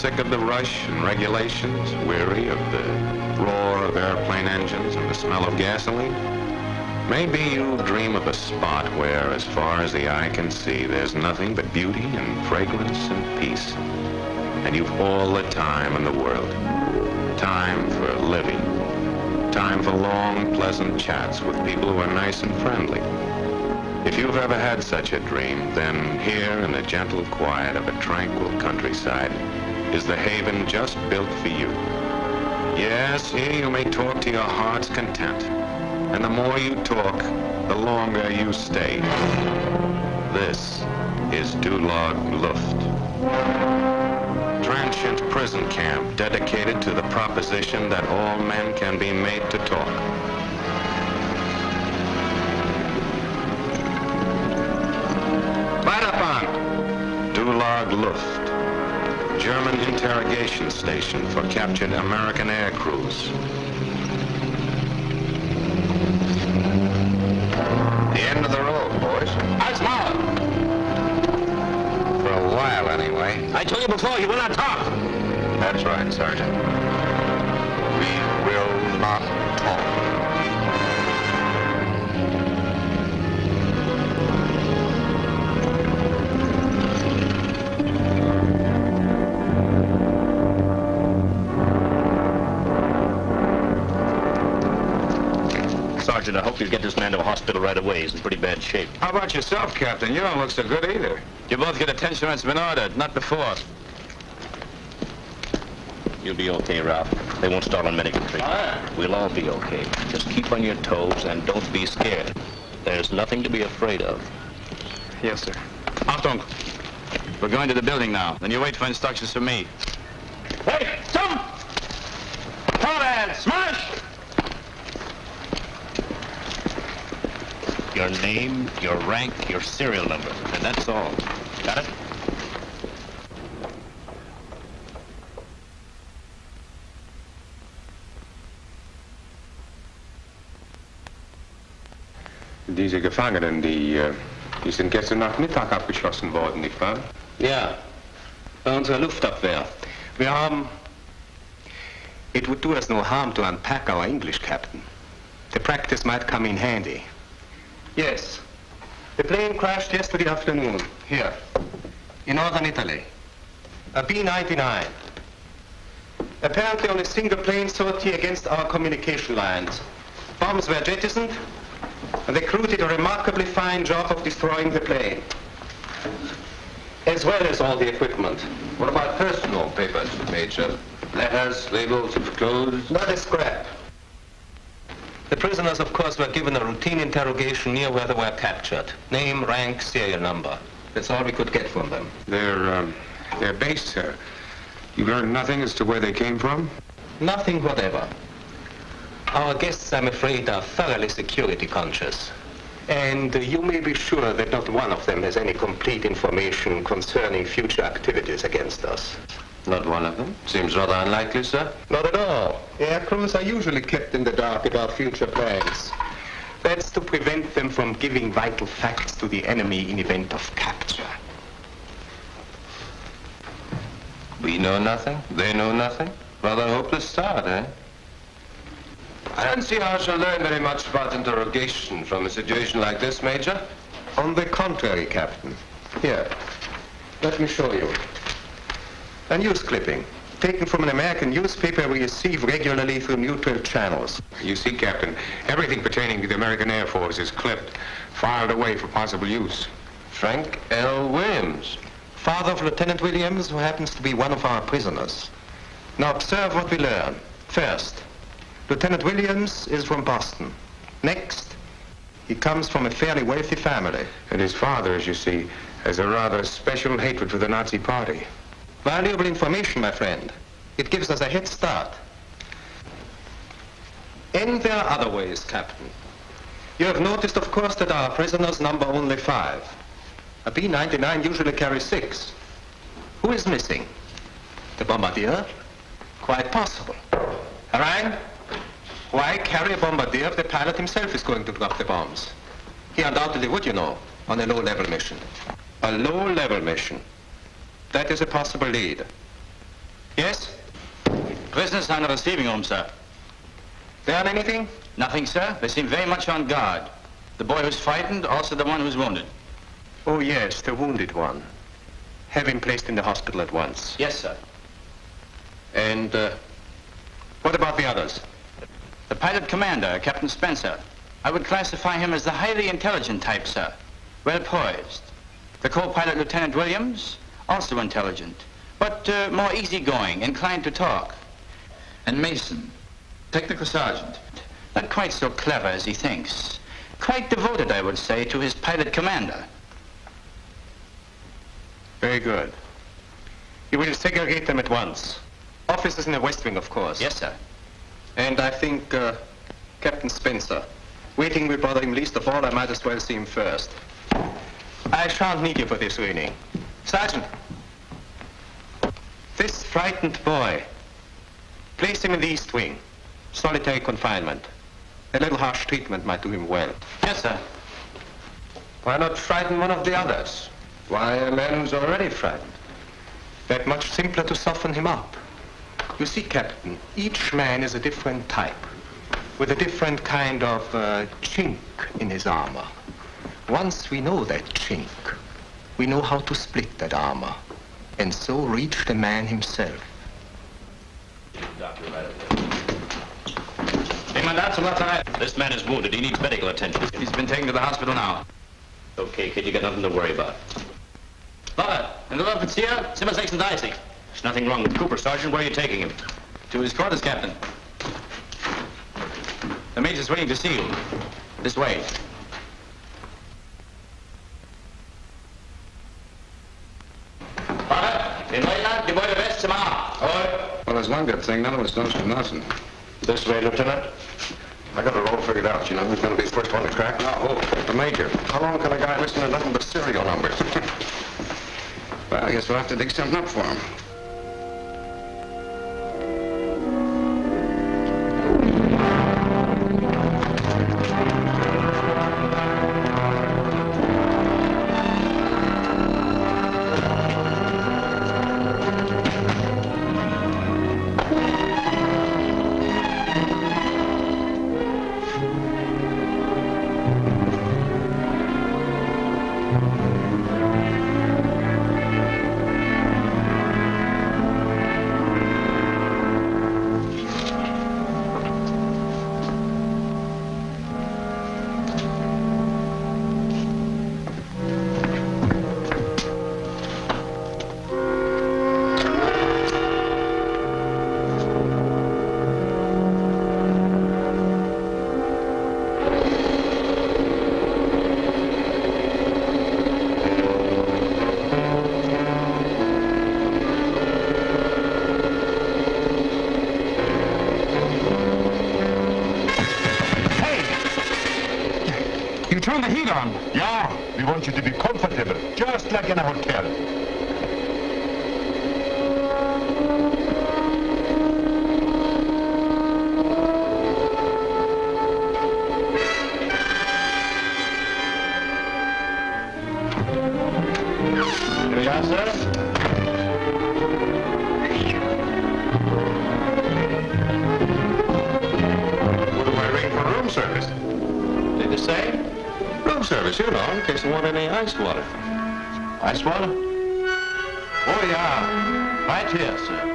sick of the rush and regulations, weary of the roar of airplane engines and the smell of gasoline? Maybe you'll dream of a spot where, as far as the eye can see, there's nothing but beauty and fragrance and peace. And you've all the time in the world. Time for living. Time for long, pleasant chats with people who are nice and friendly. If you've ever had such a dream, then here in the gentle quiet of a tranquil countryside is the haven just built for you. Yes, here you may talk to your heart's content. And the more you talk, the longer you stay. This is Dulag Luft. Transient prison camp dedicated to the proposition that all men can be made to talk. Dulag Luft, German interrogation station for captured American air crews. The end of the road, boys. That's Mauer. For a while, anyway. I told you before, you will not talk. That's right, Sergeant. We will not talk. Sergeant, I hope you'll get this man to a hospital right away. He's in pretty bad shape. How about yourself, Captain? You don't look so good either. You both get attention when it's been ordered, not before. You'll be okay, Ralph. They won't start on medical treatment. We'll all be okay. Just keep on your toes and don't be scared. There's nothing to be afraid of. Yes, sir. Achtung! We're going to the building now. Then you wait for instructions from me. Hey, jump! Forward! Smash! Your name, your rank, your serial number, and that's all. Got it? Diese Gefangenen, die sind gestern Nachmittag abgeschossen worden, nicht wahr? Ja, bei unserer Luftabwehr. Wir haben... It would do us no harm to unpack our English, Captain. The practice might come in handy. Yes. The plane crashed yesterday afternoon, here, in northern Italy. A B-99. Apparently on a single plane sortie against our communication lines. Bombs were jettisoned, and the crew did a remarkably fine job of destroying the plane, as well as all the equipment. What about personal papers, Major? Letters, labels of clothes? Not a scrap. The prisoners, of course, were given a routine interrogation near where they were captured. Name, rank, serial number. That's all we could get from them. They're based, sir. You learned nothing as to where they came from? Nothing whatever. Our guests, I'm afraid, are thoroughly security conscious. And you may be sure that not one of them has any complete information concerning future activities against us. Not one of them? Seems rather unlikely, sir. Not at all. Air crews are usually kept in the dark about future plans. That's to prevent them from giving vital facts to the enemy in event of capture. We know nothing? They know nothing? Rather a hopeless start, eh? I don't see how I shall learn very much about interrogation from a situation like this, Major. On the contrary, Captain. Here, let me show you. A news clipping, taken from an American newspaper we receive regularly through neutral channels. You see, Captain, everything pertaining to the American Air Force is clipped, filed away for possible use. Frank L. Williams, father of Lieutenant Williams, who happens to be one of our prisoners. Now observe what we learn. First, Lieutenant Williams is from Boston. Next, he comes from a fairly wealthy family. And his father, as you see, has a rather special hatred for the Nazi Party. Valuable information, my friend. It gives us a head start. And there are other ways, Captain. You have noticed, of course, that our prisoners number only 5. A B-99 usually carries 6. Who is missing? The bombardier? Quite possible. Harang? Why carry a bombardier if the pilot himself is going to drop the bombs? He undoubtedly would, you know, on a low-level mission. A low-level mission. That is a possible lead. Yes? Prisoners are in the receiving room, sir. Learn anything? Nothing, sir. They seem very much on guard. The boy who's frightened, also the one who's wounded. Oh, yes, the wounded one. Have him placed in the hospital at once. Yes, sir. And, what about the others? The pilot commander, Captain Spencer. I would classify him as the highly intelligent type, sir. Well poised. The co-pilot, Lieutenant Williams, also intelligent, but more easygoing, inclined to talk. And Mason, technical sergeant. Not quite so clever as he thinks. Quite devoted, I would say, to his pilot commander. Very good. You will segregate them at once. Officers in the West Wing, of course. Yes, sir. And I think, Captain Spencer. Waiting will bother him least of all. I might as well see him first. I shan't need you for this evening. Sergeant. This frightened boy. Place him in the East Wing. Solitary confinement. A little harsh treatment might do him well. Yes, sir. Why not frighten one of the others? Why a man who's already frightened? That much simpler to soften him up. You see, Captain, each man is a different type, with a different kind of chink in his armor. Once we know that chink, we know how to split that armor, and so reach the man himself. This man is wounded. He needs medical attention. He's been taken to the hospital now. Okay, kid, you got nothing to worry about. Father, in the Offizier, Zimmer 36. There's nothing wrong with Cooper, Sergeant. Where are you taking him? To his quarters, Captain. The Major's waiting to see you. This way. Father, den Leutnant, die Beute West zum A. Well, there's one good thing. None of us knows from nothing. This way, Lieutenant. I got it all figured out. You know who's going to be the first one to crack? Oh, the Major. How long can a guy listen to nothing but serial numbers? Well, I guess we'll have to dig something up for him. Turn the heat on. Yeah, we want you to be comfortable, just like in a hotel. Here we are, sir. What do I ring for room service? Did you say? Room service, you know, in case you want any ice water. Ice water? Oh, yeah. Right here, sir.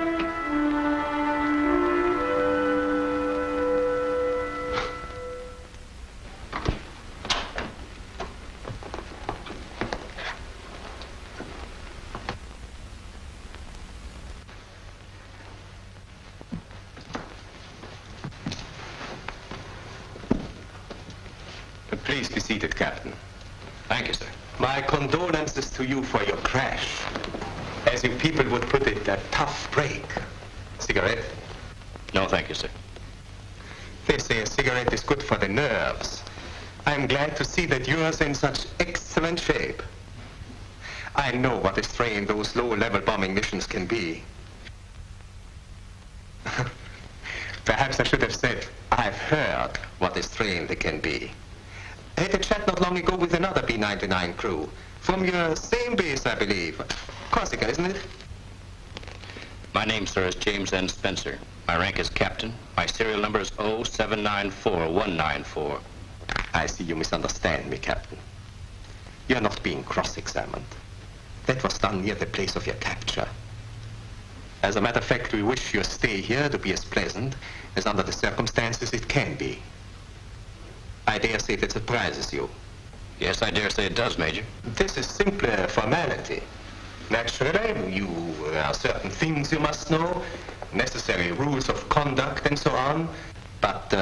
Please be seated, Captain. Thank you, sir. My condolences to you for your crash. As you people would put it, a tough break. Cigarette? No, thank you, sir. They say a cigarette is good for the nerves. I'm glad to see that yours in such excellent shape. I know what a strain those low-level bombing missions can be. Perhaps I should have said, I've heard what a strain they can be. I had a chat not long ago with another B-99 crew. From your same base, I believe. Corsica, isn't it? My name, sir, is James N. Spencer. My rank is captain. My serial number is 0794194. I see you misunderstand me, Captain. You're not being cross-examined. That was done near the place of your capture. As a matter of fact, we wish your stay here to be as pleasant as under the circumstances it can be. I dare say that surprises you. Yes, I dare say it does, Major. This is simply a formality. Naturally, there are certain things you must know, necessary rules of conduct and so on, but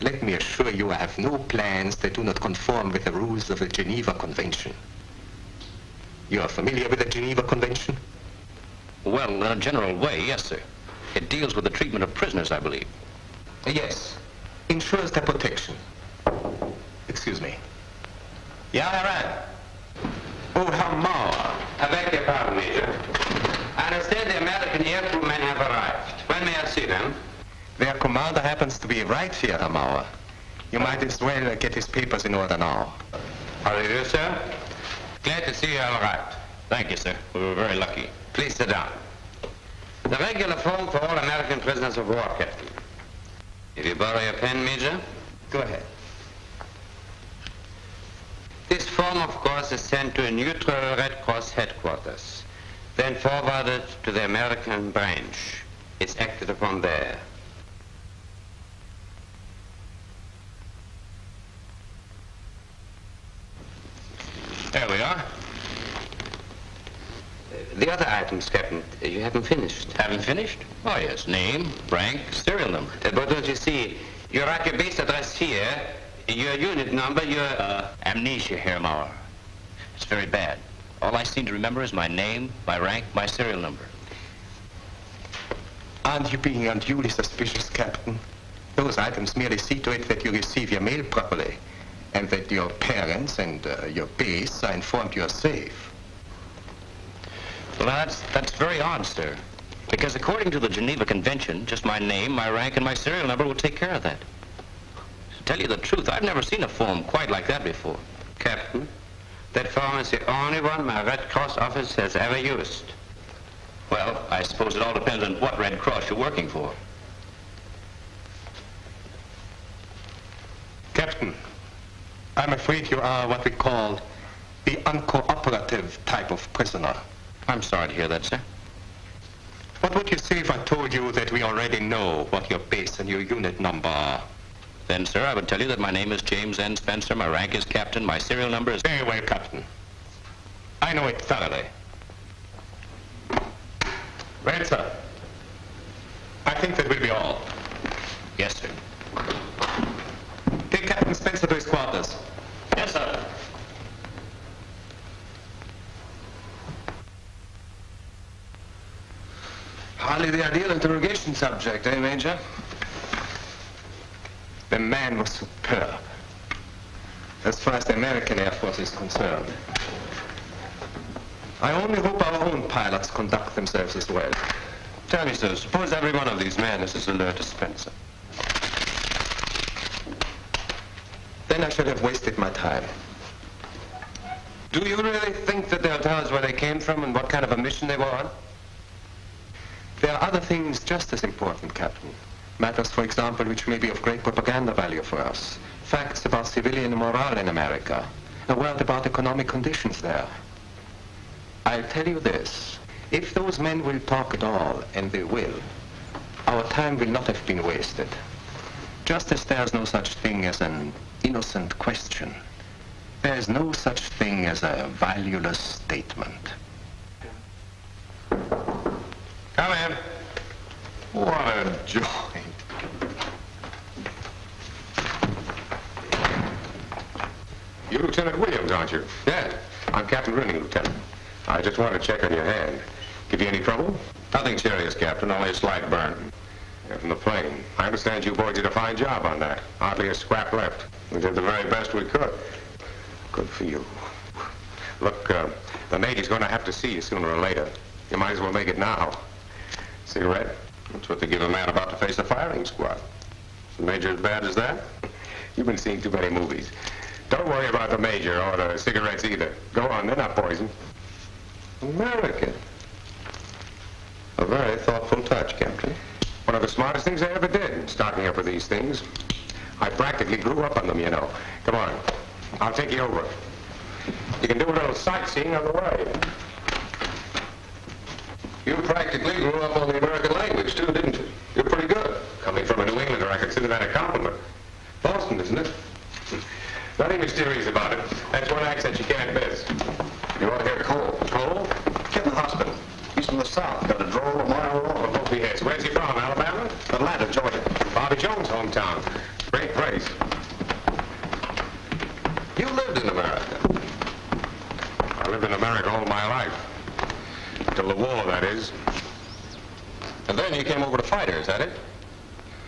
let me assure you I have no plans that do not conform with the rules of the Geneva Convention. You are familiar with the Geneva Convention? Well, in a general way, yes, sir. It deals with the treatment of prisoners, I believe. Yes. Ensures their protection. Excuse me. Yeah, Iran. Oh, how Mauer. I beg your pardon, Major. I understand the American air crewmen have arrived. When may I see them? Their commander happens to be right here, Mauer. You might as well get his papers in order now. How do you do, sir? Glad to see you all arrived. Thank you, sir. We were very lucky. Please sit down. The regular form for all American prisoners of war, Captain. If you borrow your pen, Major. Go ahead. This form, of course, is sent to a neutral Red Cross headquarters, then forwarded to the American branch. It's acted upon there. There we are. The other items, Captain, you haven't finished. Haven't finished? Oh, yes. Name, rank, serial number. But don't you see, you write your base address here, your unit number, your... Amnesia here, Mauer. It's very bad. All I seem to remember is my name, my rank, my serial number. Aren't you being unduly suspicious, Captain? Those items merely see to it that you receive your mail properly, and that your parents and your base are informed you're safe. Well, that's very odd, sir. Because according to the Geneva Convention, just my name, my rank, and my serial number will take care of that. To tell you the truth, I've never seen a form quite like that before. Captain, that form is the only one my Red Cross office has ever used. Well, I suppose it all depends on what Red Cross you're working for. Captain, I'm afraid you are what we call the uncooperative type of prisoner. I'm sorry to hear that, sir. What would you say if I told you that we already know what your base and your unit number are? Then, sir, I would tell you that my name is James N. Spencer, my rank is captain, my serial number is... Very well, Captain. I know it thoroughly. Well, sir, I think that will be all. Yes, sir. Take Captain Spencer to his quarters. Yes, sir. Hardly the ideal interrogation subject, eh, Major? The man was superb, as far as the American Air Force is concerned. I only hope our own pilots conduct themselves as well. Tell me, sir, suppose every one of these men is as alert as Spencer. Then I should have wasted my time. Do you really think that they'll tell us where they came from and what kind of a mission they were on? There are other things just as important, Captain. Matters, for example, which may be of great propaganda value for us. Facts about civilian morale in America. A word about economic conditions there. I'll tell you this. If those men will talk at all, and they will, our time will not have been wasted. Just as there's no such thing as an innocent question, there's no such thing as a valueless statement. Come in. What a joint. You Lieutenant Williams, aren't you? Yeah, I'm Captain Rooney, Lieutenant. I just wanted to check on your hand. Give you any trouble? nothing serious, Captain, only a slight burn. Yeah, from the plane. I understand you boys did a fine job on that. Hardly a scrap left. We did the very best we could. Good for you. Look, the Navy's going to have to see you sooner or later. You might as well make it now. Cigarette? That's what they give a man about to face a firing squad. Is the Major as bad as that? You've been seeing too many movies. Don't worry about the Major or the cigarettes either. Go on, they're not poison. American. A very thoughtful touch, Captain. One of the smartest things I ever did, stocking up with these things. I practically grew up on them, you know. Come on, I'll take you over. You can do a little sightseeing on the way. You practically grew up on the American language, too, didn't you? You're pretty good. Coming from a New Englander, I consider that a compliment. Boston, isn't it? Nothing mysterious about it. That's one accent you can't miss. You ought to hear Cole. Cole? Kid in the hospital. He's from the South. Got a drawl a mile long. Both he has. Where's he from, Alabama? Atlanta, Georgia. Bobby Jones' hometown. Great place. You lived in America. I lived in America all my life. Till the war, that is. And then you came over to fight her, is that it?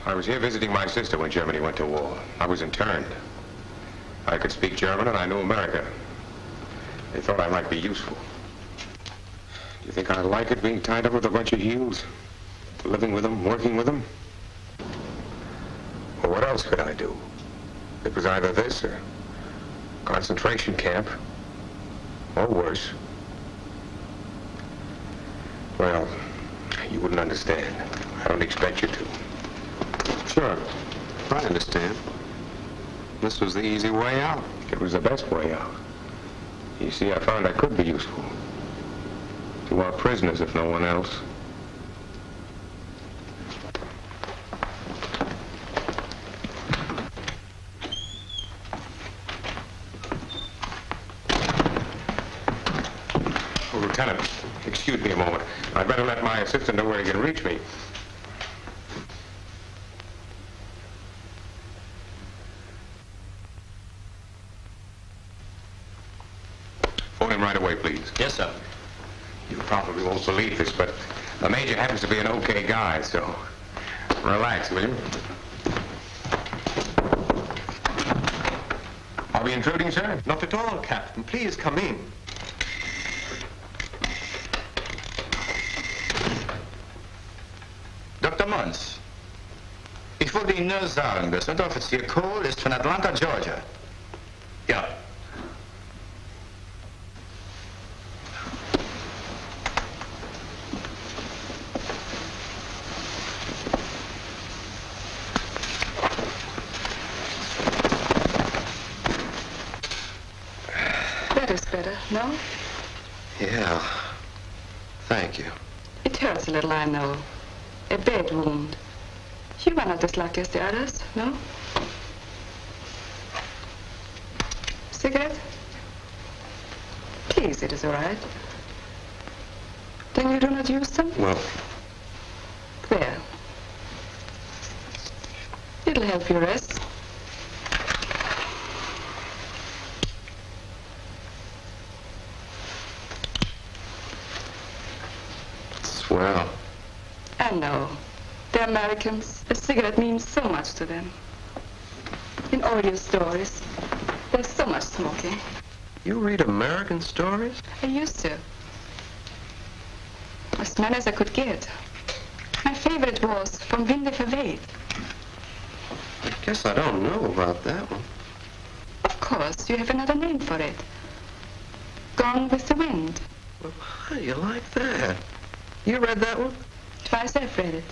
I was here visiting my sister when Germany went to war. I was interned. I could speak German and I knew America. They thought I might be useful. Do you think I'd like it being tied up with a bunch of heels? Living with them, working with them? Well, what else could I do? It was either this or concentration camp, or worse. Well, you wouldn't understand. I don't expect you to. Sure. I understand. This was the easy way out. It was the best way out. You see, I found I could be useful. To our prisoners, if no one else. Oh, Lieutenant, excuse me a moment. I'd better let my assistant know where he can reach me. Phone him right away, please. Yes, sir. You probably won't believe this, but the major happens to be an okay guy, so relax, will you? Are we intruding, sir? Not at all, Captain. Please come in. Dr. Mons, ich wollte Ihnen nur sagen, dass Unteroffizier Cole ist von Atlanta, Georgia. Ja. That is better, no? Yeah. Thank you. It hurts a little, I know. A bad wound. You were not as lucky as the others, no? Cigarette? Please, it is all right. Then you do not use them? Well, There. It'll help you rest. swell. I know. The Americans, a cigarette means so much to them. In all your stories, there's so much smoking. You read American stories? I used to. As many as I could get. My favorite was From Winde verweht. I guess I don't know about that one. Of course, you have another name for it. Gone with the Wind. Well, how do you like that? You read that one? Twice I've read it.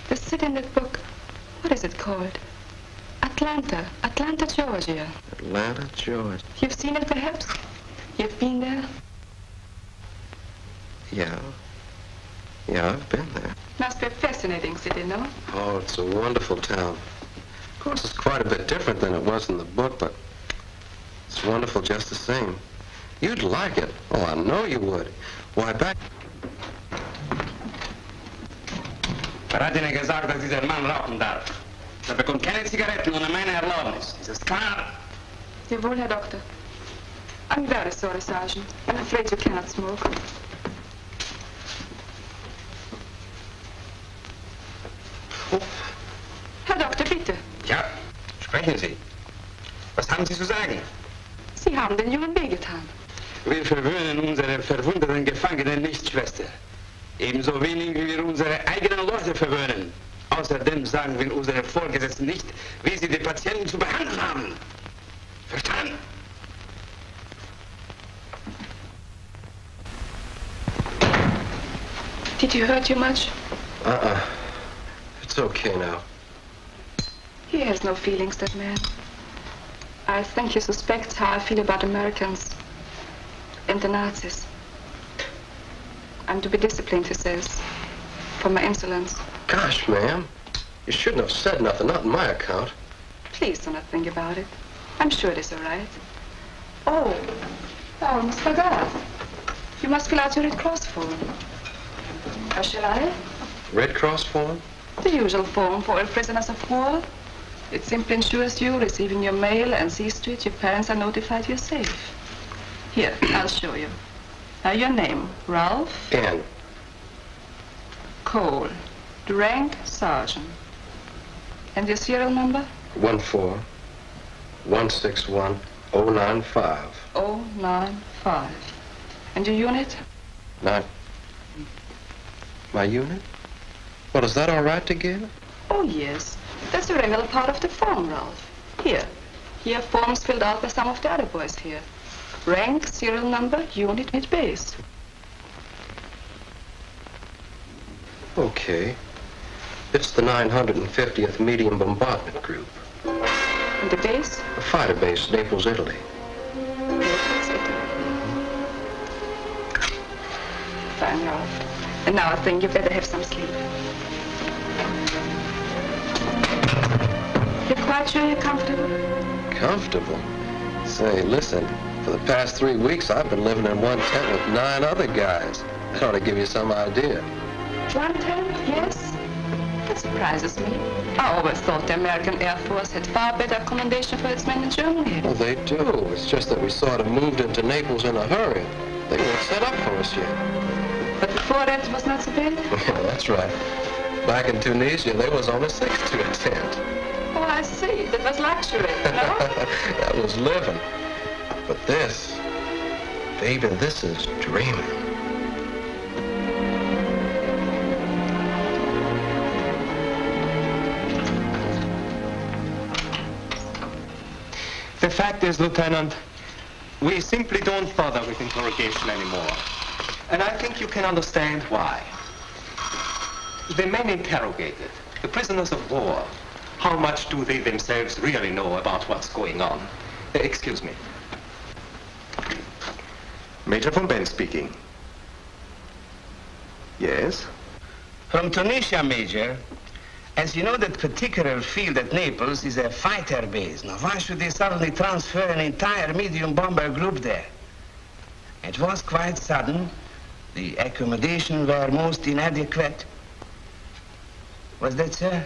The city in that book, what is it called? Atlanta, Georgia. Atlanta, Georgia. You've seen it perhaps? You've been there? Yeah. Yeah, I've been there. Must be a fascinating city, no? Oh, it's a wonderful town. Of course, it's quite a bit different than it was in the book, but it's wonderful just the same. You'd like it. Oh, I know you would. Why, back... Wer hat Ihnen gesagt, dass dieser Mann rauchen darf? Er bekommt keine Zigaretten ohne meine Erlaubnis. Ist das klar? Jawohl, Herr Doctor. I'm very sorry, Sergeant. I'm afraid you cannot smoke. Herr Doktor, bitte. Ja, sprechen Sie. Was haben Sie zu sagen? Sie haben den Jungen wehgetan. Wir verwöhnen unsere verwundeten Gefangenen nicht, Schwester. Ebenso wenig wie wir unsere eigenen Leute verwöhnen. Außerdem sagen wir unseren Vorgesetzten nicht, wie sie die Patienten zu behandeln haben. Verstanden? Did he hurt you much? It's okay now. He has no feelings, that man. I think he suspects how I feel about Americans and the Nazis. I'm to be disciplined, he says, for my insolence. Gosh, ma'am. You shouldn't have said nothing, not on my account. Please do not think about it. I'm sure it is all right. Oh, I almost forgot. You must fill out your Red Cross form. Or shall I? Red Cross form? The usual form for all prisoners of war. It simply ensures you receiving your mail and sees to it your parents are notified you're safe. Here, I'll show you. Your name, Ralph? N. Cole. The rank, sergeant. And your serial number? 14161-095. 095. And your unit? 9. My unit? Well, is that all right to give? Oh, yes. That's a regular part of the form, Ralph. Here. Here, forms filled out by some of the other boys here. Rank, serial number, unit, base. Okay. It's the 950th Medium Bombardment Group. And the base? A fighter base, Naples, Italy. Naples, Italy. Fine, Ralph. And now I think you better have some sleep. You're quite sure you're comfortable? Comfortable? Say, listen, for the past 3 weeks, I've been living in one tent with 9 other guys. That ought to give you some idea. One tent, yes? That surprises me. I always thought the American Air Force had far better accommodation for its men in Germany. Well, they do. It's just that we sort of moved into Naples in a hurry. They weren't set up for us yet. But before that, it was not so bad? Yeah, that's right. Back in Tunisia, there was only 6 to a tent. Oh, I see. That was luxury, no? That was living. But this, baby, this is dreaming. The fact is, Lieutenant, we simply don't bother with interrogation anymore. And I think you can understand why. The men interrogated, the prisoners of war, how much do they themselves really know about what's going on? Excuse me. Major von Ben speaking. Yes? From Tunisia, Major. As you know, that particular field at Naples is a fighter base. Now, why should they suddenly transfer an entire medium bomber group there? It was quite sudden. The accommodation were most inadequate. Was that, sir?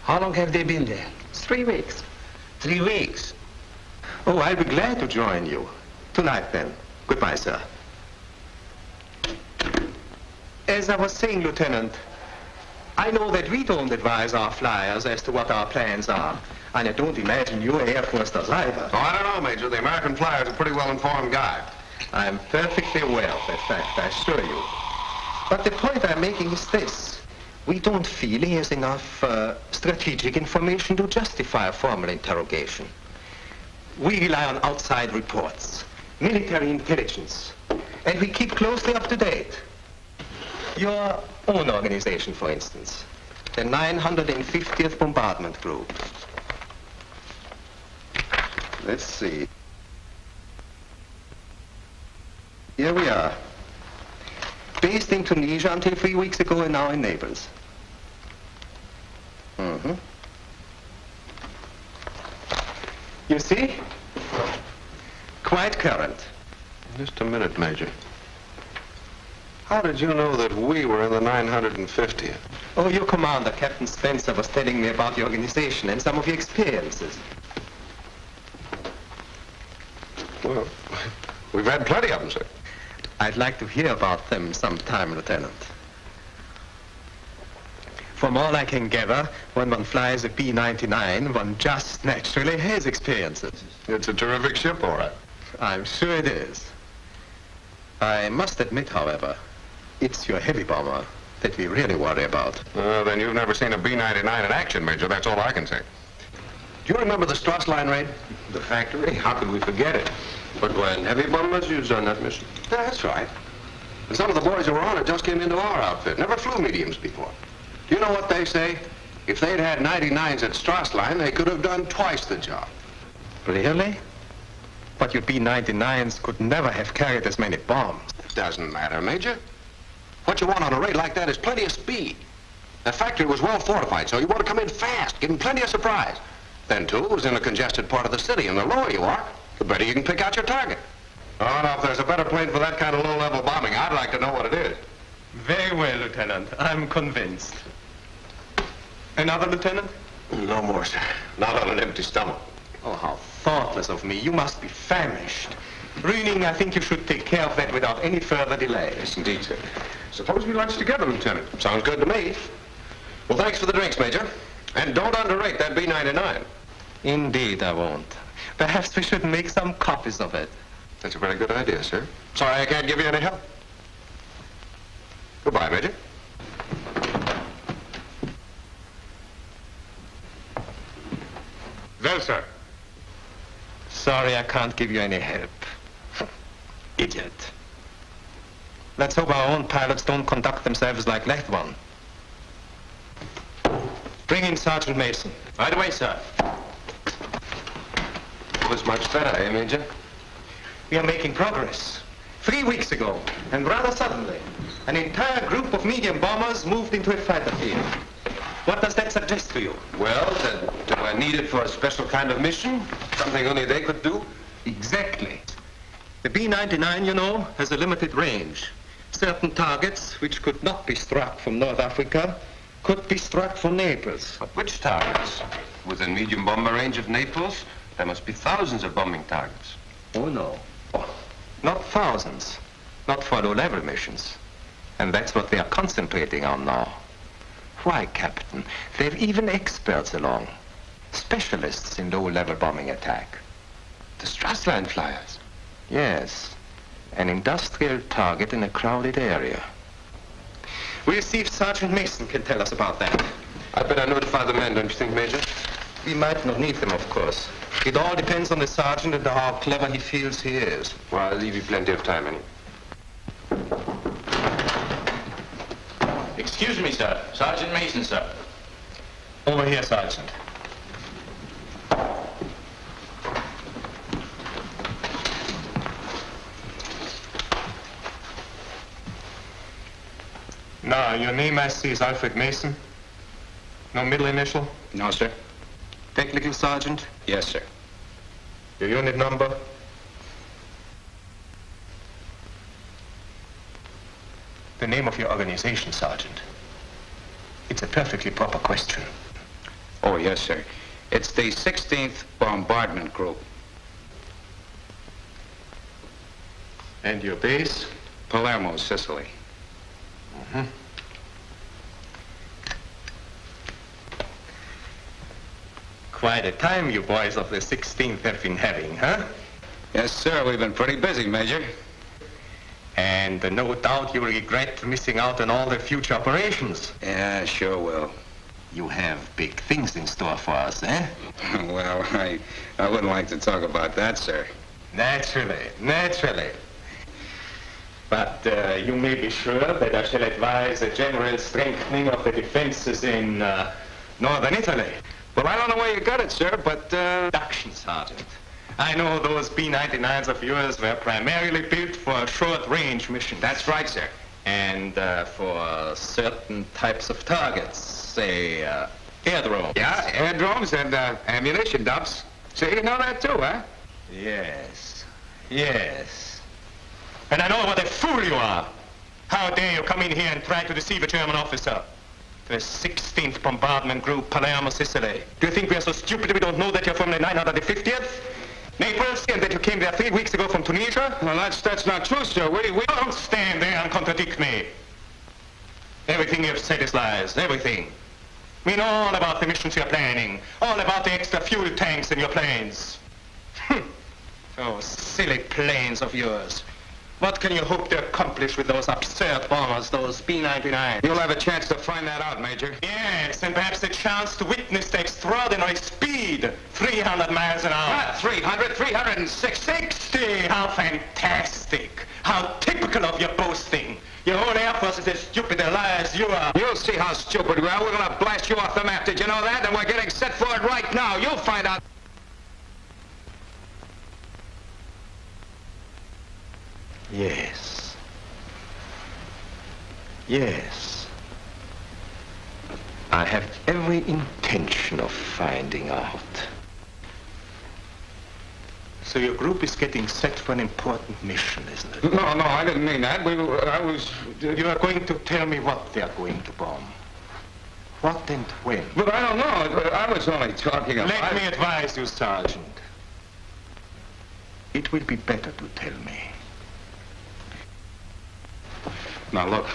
How long have they been there? 3 weeks. 3 weeks. Oh, I'll be glad to join you. Tonight, then. Goodbye, sir. As I was saying, Lieutenant, I know that we don't advise our flyers as to what our plans are. And I don't imagine your Air Force does either. Oh, I don't know, Major. The American flyer is a pretty well-informed guy. I'm perfectly aware of that fact, I assure you. But the point I'm making is this. We don't feel he has enough strategic information to justify a formal interrogation. We rely on outside reports, military intelligence, and we keep closely up to date. Your own organization, for instance, the 950th Bombardment Group. Let's see. Here we are. Based in Tunisia until 3 weeks ago and now in Naples. Mm-hmm. You see? Quite current. Just a minute, Major. How did you know that we were in the 950th? Oh, your commander, Captain Spencer, was telling me about the organization and some of your experiences. Well, we've had plenty of them, sir. I'd like to hear about them sometime, Lieutenant. From all I can gather, when one flies a B-99, one just naturally has experiences. It's a terrific ship, all right. I'm sure it is. I must admit, however, it's your heavy bomber that we really worry about. Then you've never seen a B-99 in action, Major. That's all I can say. Do you remember the Strauss line raid? The factory? How could we forget it? But when heavy bombers used on that mission? That's right. And some of the boys who were on it just came into our outfit. Never flew mediums before. Do you know what they say? If they'd had 99s at Strassline, they could have done twice the job. Really? But your B-99s could never have carried as many bombs. It doesn't matter, Major. What you want on a raid like that is plenty of speed. The factory was well fortified, so you want to come in fast, give them plenty of surprise. Then, too, it was in a congested part of the city, and the lower you are, the better you can pick out your target. Oh, now, if there's a better plane for that kind of low-level bombing, I'd like to know what it is. Very well, Lieutenant. I'm convinced. Another, Lieutenant? No more, sir. Not on an empty stomach. Oh, how thoughtless of me. You must be famished. Ruining, I think you should take care of that without any further delay. Yes, indeed, sir. Suppose we lunch together, Lieutenant. Sounds good to me. Well, thanks for the drinks, Major. And don't underrate that B-99. Indeed, I won't. Perhaps we should make some copies of it. That's a very good idea, sir. Sorry I can't give you any help. Goodbye, Major. Well, sir. Sorry, I can't give you any help. Idiot. Let's hope our own pilots don't conduct themselves like that one. Bring in Sergeant Mason. Right away, sir. It was much better, eh, Major? We are making progress. 3 weeks ago, and rather suddenly, an entire group of medium bombers moved into a fighter field. What does that suggest to you? Well, that they were needed for a special kind of mission, something only they could do. Exactly. The B-99, you know, has a limited range. Certain targets, which could not be struck from North Africa, could be struck from Naples. But which targets? Within medium bomber range of Naples, there must be thousands of bombing targets. Oh, no. Oh, not thousands. Not for low-level missions. And that's what they are concentrating on now. Why, Captain? They've even experts along. Specialists in low-level bombing attack. The Strassline flyers? Yes. An industrial target in a crowded area. We'll see if Sergeant Mason can tell us about that. I'd better notify the men, don't you think, Major? We might not need them, of course. It all depends on the sergeant and how clever he feels he is. Well, I'll leave you plenty of time, anyway. Excuse me, sir. Sergeant Mason, sir. Over here, Sergeant. Now, your name I see is Alfred Mason. No middle initial? No, sir. Technical sergeant? Yes, sir. Your unit number? The name of your organization, Sergeant. It's a perfectly proper question. Oh, yes, sir. It's the 16th Bombardment Group. And your base? Palermo, Sicily. Mm-hmm. Quite a time you boys of the 16th have been having, huh? Yes, sir. We've been pretty busy, Major. And no doubt you regret missing out on all the future operations. Yeah, sure will. You have big things in store for us, eh? Well, I wouldn't like to talk about that, sir. Naturally. But you may be sure that I shall advise a general strengthening of the defenses in northern Italy. Well, I don't know where you got it, sir, but, Reduction, Sergeant. I know those B-99s of yours were primarily built for short-range missions. That's right, sir. And for certain types of targets, say, airdromes. Yeah, airdromes and ammunition dumps. So you know that too, huh? Yes. And I know what a fool you are. How dare you come in here and try to deceive a German officer? The 16th Bombardment Group, Palermo, Sicily. Do you think we are so stupid we don't know that you're from the 950th? Naples, and that you came there 3 weeks ago from Tunisia? Well, that's not true, sir. We Don't stand there and contradict me. Everything you've said is lies, everything. We know all about the missions you're planning, all about the extra fuel tanks in your planes. Those silly planes of yours. What can you hope to accomplish with those absurd bombers, those B-99? You'll have a chance to find that out, Major. Yes, and perhaps a chance to witness the extraordinary speed, 300 miles an hour. Not 300, 360. 60! How fantastic! How typical of your boasting! Your own Air Force is as stupid a liar as you are. You'll see how stupid we are. We're going to blast you off the map. Did you know that? And we're getting set for it right now. You'll find out. Yes. Yes. I have every intention of finding out. So your group is getting set for an important mission, isn't it? No, I didn't mean that. You are going to tell me what they are going to bomb. What and when? But I don't know. I was only talking about... Let me advise you, Sergeant. It will be better to tell me. Now, look,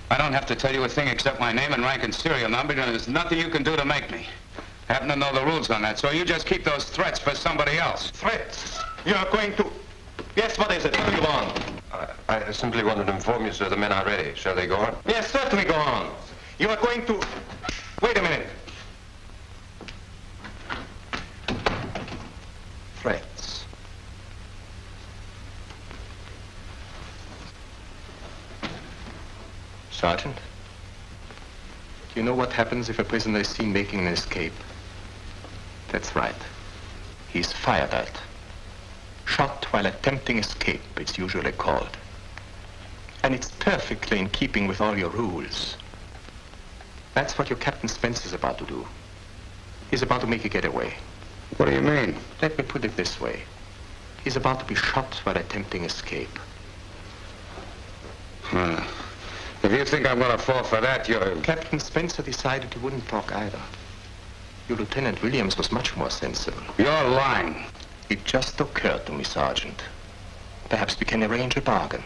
I don't have to tell you a thing except my name and rank and serial number, and there's nothing you can do to make me. I happen to know the rules on that, so you just keep those threats for somebody else. Threats? You are going to... Yes, what is it? What do you want? I simply wanted to inform you, sir, the men are ready. Shall they go on? Yes, certainly go on. You are going to... Wait a minute. Threats. Sergeant, do you know what happens if a prisoner is seen making an escape? That's right. He's fired at. Shot while attempting escape, it's usually called. And it's perfectly in keeping with all your rules. That's what your Captain Spencer's about to do. He's about to make a getaway. What do you mean? Let me put it this way. He's about to be shot while attempting escape. If you think I'm going to fall for that, you're... Captain Spencer decided he wouldn't talk either. Your Lieutenant Williams was much more sensible. You're lying. It just occurred to me, Sergeant. Perhaps we can arrange a bargain.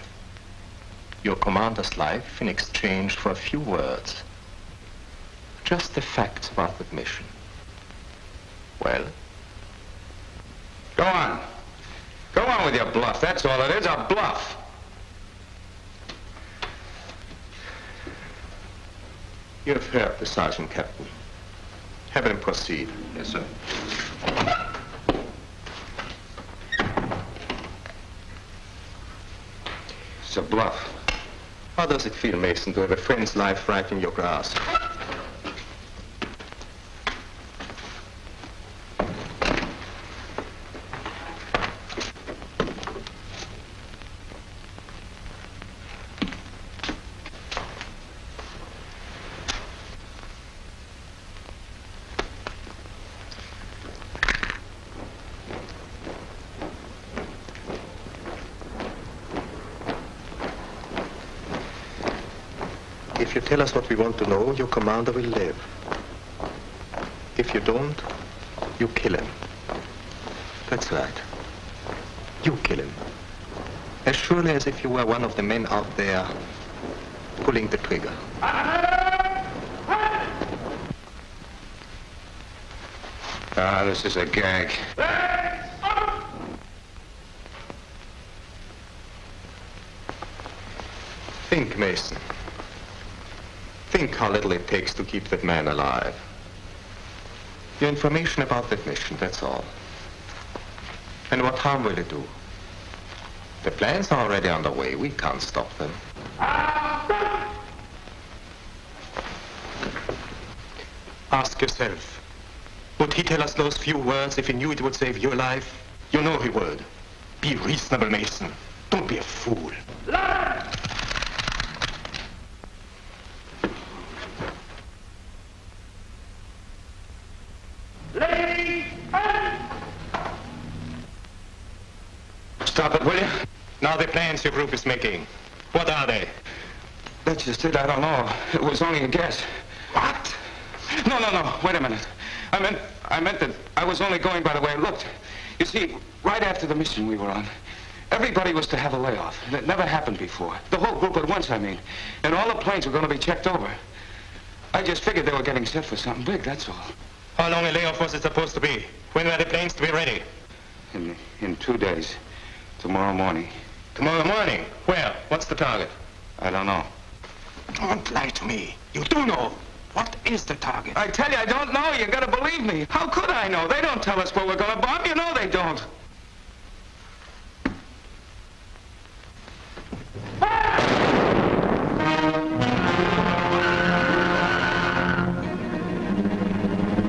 Your commander's life in exchange for a few words. Just the facts about the mission. Well? Go on. Go on with your bluff. That's all it is, a bluff. You've heard the Sergeant, Captain. Have him proceed. Yes, sir. It's a bluff. How does it feel, Mason, to have a friend's life right in your grasp? If you tell us what we want to know, your commander will live. If you don't, you kill him. That's right. You kill him. As surely as if you were one of the men out there pulling the trigger. This is a gag. Think, Mason. Think how little it takes to keep that man alive. Your information about that mission, that's all. And what harm will it do? The plans are already underway. We can't stop them. Ask yourself, would he tell us those few words if he knew it would save your life? You know he would. Be reasonable, Mason. Don't be a fool. Stop it, will you? Now the plans your group is making. What are they? That's just it. I don't know. It was only a guess. What? No. Wait a minute. I meant that I was only going by the way it looked. You see, right after the mission we were on, everybody was to have a layoff. And it never happened before. The whole group at once, I mean. And all the planes were going to be checked over. I just figured they were getting set for something big, that's all. How long a layoff was it supposed to be? When were the planes to be ready? In 2 days. Tomorrow morning. Tomorrow morning. Where? What's the target? I don't know. Don't lie to me. You do know. What is the target? I tell you, I don't know. You gotta believe me. How could I know? They don't tell us where we're gonna bomb. You know they don't.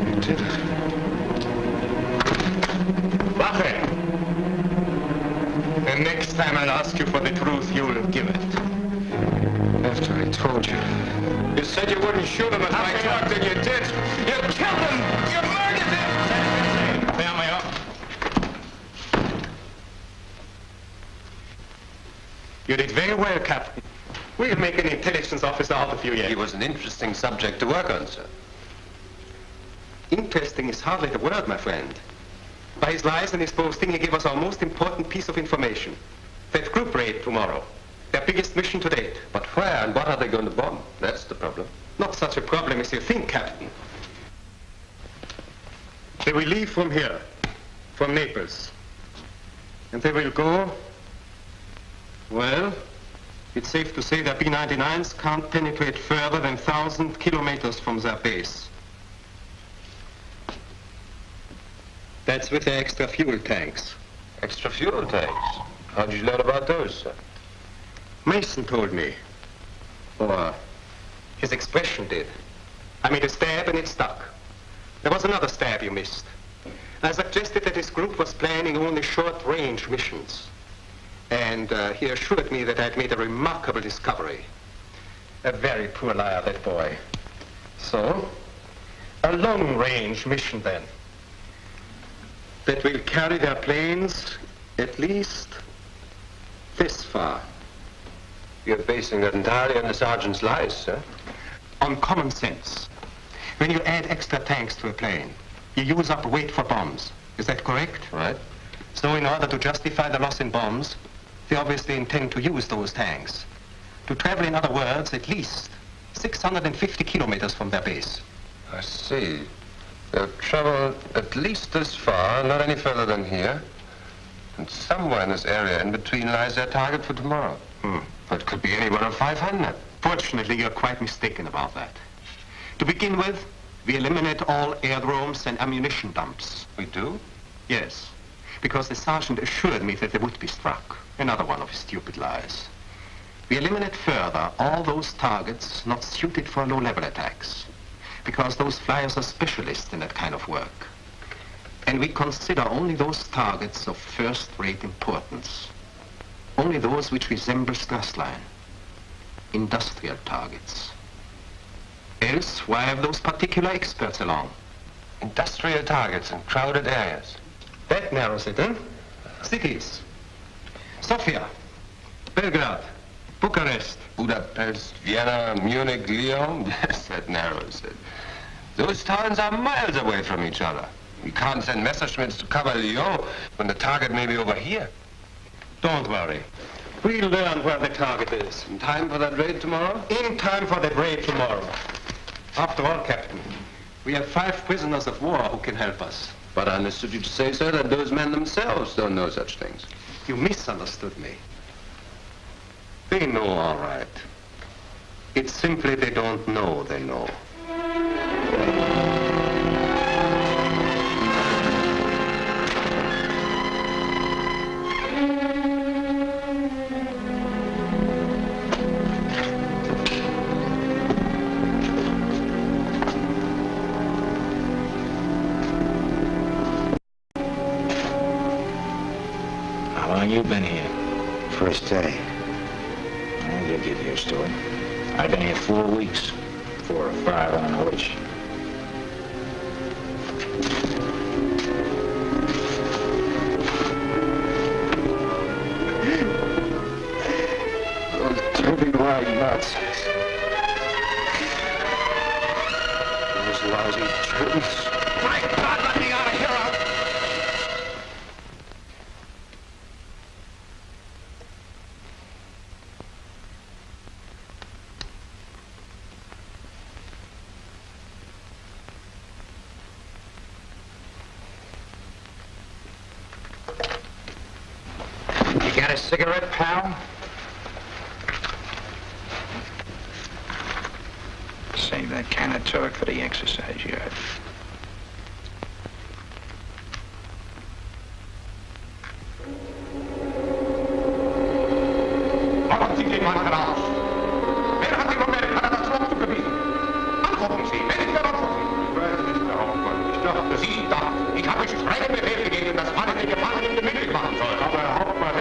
You did it. Wache! And next time I'll ask you for the truth, you'll give it. After I told you. You said you wouldn't shoot him if I talked, and you did. You killed him! You murdered him! You did very well, Captain. We'll make an intelligence officer out of you yet. He was an interesting subject to work on, sir. Interesting is hardly the word, my friend. By his lies and his boasting, he gave us our most important piece of information. That group raid tomorrow. Their biggest mission to date. But where and what are they going to bomb? That's the problem. Not such a problem as you think, Captain. They will leave from here, from Naples. And they will go, well, it's safe to say that B-99s can't penetrate further than 1,000 kilometers from their base. That's with the extra fuel tanks. Extra fuel tanks? How did you learn about those, sir? Mason told me. Or his expression did. I made a stab and it stuck. There was another stab you missed. I suggested that his group was planning only short-range missions. And he assured me that I'd made a remarkable discovery. A very poor liar, that boy. So, a long-range mission then. That will carry their planes at least this far. You're basing that entirely on the sergeant's lies, sir. On common sense. When you add extra tanks to a plane, you use up weight for bombs. Is that correct? Right. So in order to justify the loss in bombs, they obviously intend to use those tanks. To travel, in other words, at least 650 kilometers from their base. I see. They'll travel at least this far, not any further than here. And somewhere in this area in between lies their target for tomorrow. But it could be anywhere of 500. Fortunately, you're quite mistaken about that. To begin with, we eliminate all airdromes and ammunition dumps. We do? Yes, because the sergeant assured me that they would be struck. Another one of his stupid lies. We eliminate further all those targets not suited for low-level attacks, because those flyers are specialists in that kind of work. And we consider only those targets of first-rate importance. Only those which resemble Strassline. Industrial targets. Else, why have those particular experts along? Industrial targets in crowded areas. That narrows it, eh? Cities. Sofia, Belgrade, Bucharest. Budapest, Vienna, Munich, Lyon. Yes, that narrows it. Those towns are miles away from each other. We can't send Messerschmitts to cover Lyon when the target may be over here. Don't worry. We'll learn where the target is. In time for that raid tomorrow? In time for that raid tomorrow. After all, Captain, we have 5 prisoners of war who can help us. But I understood you to say, sir, that those men themselves don't know such things. You misunderstood me. They know all right. It's simply they don't know they know. How long you been here? First day. You'll get used to it. I've been here 4 weeks. 4 or 5, I don't know which. Those dirty white nuts. Those lousy Germans. My God, let me out of here! cigarette, pal? Save that can of talk for the exercise yard. Machen Sie den Mann heraus! Wer hat im Amerikaner das Wort zugewiesen? Antworten Sie, wer ist der Antworten? Ich weiß nicht, Herr Hauptmann. Ich dachte, Sie da. Ich habe euch freien Befehl gegeben, dass man den Gefangenen gemütlich machen soll. Aber Herr Hauptmann...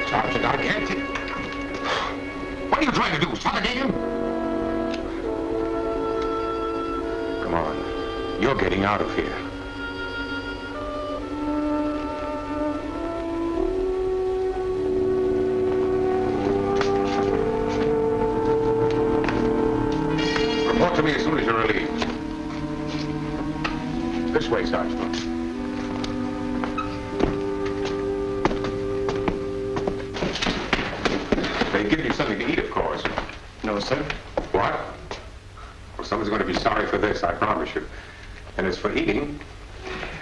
Sergeant, I can't... What are you trying to do? Suffocate him? Come on. You're getting out of here. Report to me as soon as you're relieved. This way, Sergeant. They give you something to eat, of course. No, sir. What? Well, someone's going to be sorry for this, I promise you. And as for eating,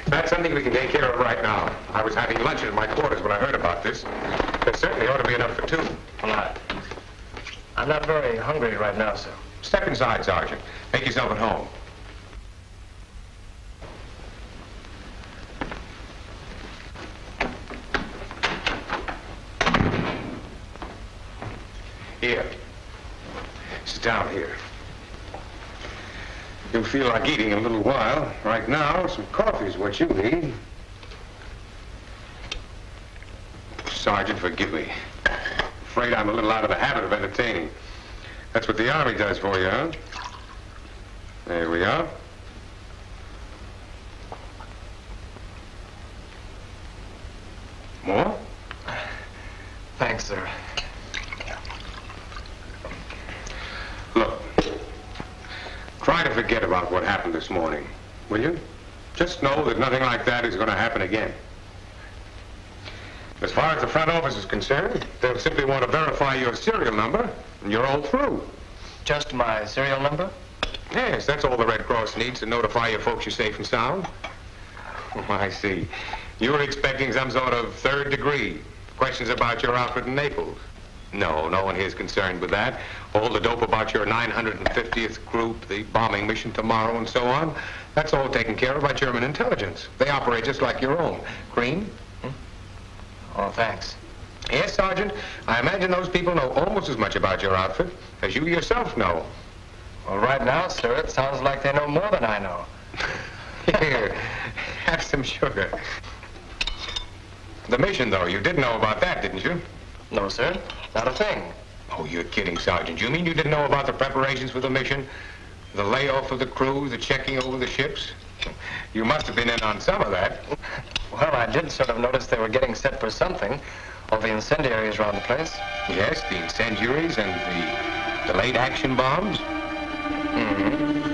that's something we can take care of right now. I was having lunch in my quarters when I heard about this. There certainly ought to be enough for two. Well, I'm not very hungry right now, sir. Step inside, Sergeant. Make yourself at home. Here. Sit down here. You'll feel like eating in a little while. Right now, some coffee is what you need. Sergeant, forgive me. Afraid I'm a little out of the habit of entertaining. That's what the Army does for you, huh? There we are. More? Thanks, sir. Look, try to forget about what happened this morning, will you? Just know that nothing like that is going to happen again. As far as the front office is concerned, they'll simply want to verify your serial number, and you're all through. Just my serial number? Yes, that's all the Red Cross needs to notify your folks you're safe and sound. Oh, I see. You were expecting some sort of third degree. Questions about your outfit in Naples. No, no one here is concerned with that. All the dope about your 950th group, the bombing mission tomorrow, and so on, that's all taken care of by German intelligence. They operate just like your own. Green? Oh, thanks. Yes, Sergeant. I imagine those people know almost as much about your outfit as you yourself know. Well, right now, sir, it sounds like they know more than I know. Here, have some sugar. The mission, though, you did know about that, didn't you? No, sir. Not a thing. Oh, you're kidding, Sergeant. You mean you didn't know about the preparations for the mission? The layoff of the crew, the checking over the ships? You must have been in on some of that. Well, I did sort of notice they were getting set for something. All the incendiaries around the place. Yes, the incendiaries and the delayed action bombs. Mm-hmm.